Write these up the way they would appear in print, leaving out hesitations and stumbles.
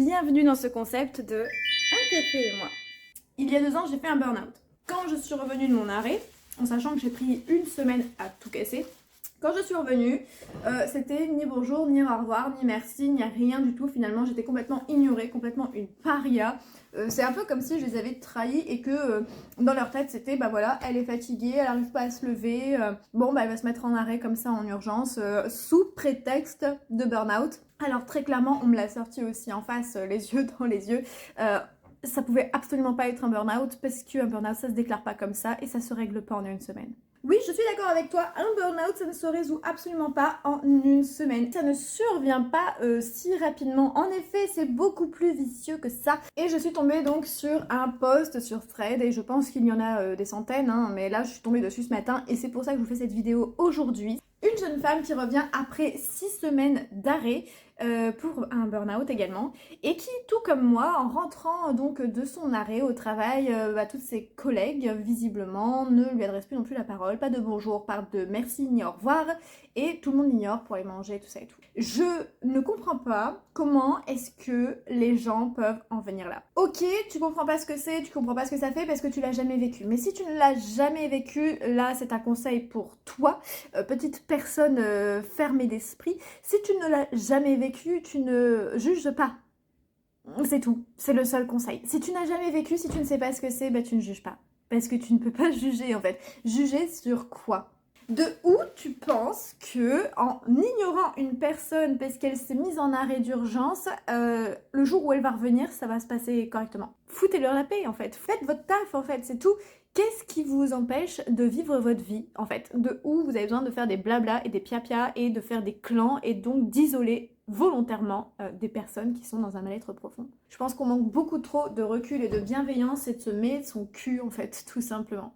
Bienvenue dans ce concept de un café et moi. Il y a 2 ans, j'ai fait un burn-out. Quand je suis revenue de mon arrêt, en sachant que j'ai pris une semaine à tout casser, quand je suis revenue, c'était ni bonjour, ni au revoir, ni merci, ni rien du tout. Finalement, j'étais complètement ignorée, complètement une paria. C'est un peu comme si je les avais trahis et que dans leur tête, c'était bah voilà, elle est fatiguée, elle n'arrive pas à se lever. Bon, bah elle va se mettre en arrêt comme ça en urgence, sous prétexte de burn-out. Alors très clairement, on me l'a sorti aussi en face, les yeux dans les yeux. Ça pouvait absolument pas être un burn-out parce qu'un burn-out ça se déclare pas comme ça et ça se règle pas en une semaine. Oui, je suis d'accord avec toi, un burn-out ça ne se résout absolument pas en une semaine. Ça ne survient pas si rapidement. En effet, c'est beaucoup plus vicieux que ça. Et je suis tombée donc sur un post sur Thread et je pense qu'il y en a des centaines, hein, mais là je suis tombée dessus ce matin et c'est pour ça que je vous fais cette vidéo aujourd'hui. Une jeune femme qui revient après 6 semaines d'arrêt pour un burn-out également et qui, tout comme moi, en rentrant donc de son arrêt au travail, toutes ses collègues visiblement ne lui adressent plus non plus la parole, pas de bonjour, pas de merci ni au revoir et tout le monde l'ignore pour aller manger tout ça et tout. Je ne comprends pas comment est-ce que les gens peuvent en venir là. Ok, tu comprends pas ce que c'est, tu comprends pas ce que ça fait parce que tu l'as jamais vécu. Mais si tu ne l'as jamais vécu, là c'est un conseil pour toi, petite personne fermée d'esprit. Si tu ne l'as jamais vécu, tu ne juges pas. C'est tout, c'est le seul conseil. Si tu n'as jamais vécu, si tu ne sais pas ce que c'est, bah tu ne juges pas. Parce que tu ne peux pas juger en fait. Juger sur quoi? De où tu penses que, en ignorant une personne parce qu'elle s'est mise en arrêt d'urgence, le jour où elle va revenir, ça va se passer correctement? Foutez-leur la paix en fait. Faites votre taf en fait, c'est tout. Qu'est-ce qui vous empêche de vivre votre vie en fait? De où vous avez besoin de faire des blabla et des piapia et de faire des clans et donc d'isoler volontairement des personnes qui sont dans un mal-être profond. Je pense qu'on manque beaucoup trop de recul et de bienveillance et de se mettre son cul en fait, tout simplement.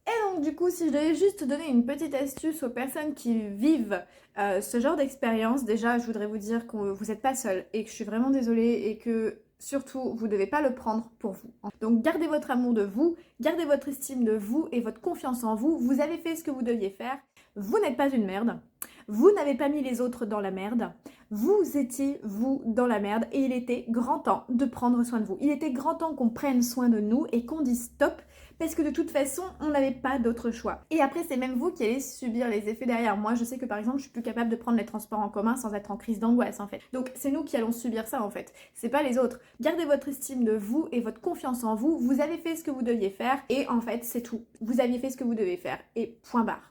Et donc du coup, si je devais juste donner une petite astuce aux personnes qui vivent ce genre d'expérience, déjà je voudrais vous dire que vous n'êtes pas seul et que je suis vraiment désolée et que surtout vous ne devez pas le prendre pour vous. Donc gardez votre amour de vous, gardez votre estime de vous et votre confiance en vous. Vous avez fait ce que vous deviez faire. Vous n'êtes pas une merde. Vous n'avez pas mis les autres dans la merde. Vous étiez, vous, dans la merde et il était grand temps de prendre soin de vous. Il était grand temps qu'on prenne soin de nous et qu'on dise stop parce que de toute façon, on n'avait pas d'autre choix. Et après, c'est même vous qui allez subir les effets derrière. Moi, je sais que par exemple, je suis plus capable de prendre les transports en commun sans être en crise d'angoisse en fait. Donc, c'est nous qui allons subir ça en fait. C'est pas les autres. Gardez votre estime de vous et votre confiance en vous. Vous avez fait ce que vous deviez faire et en fait, c'est tout. Vous aviez fait ce que vous devez faire et point barre.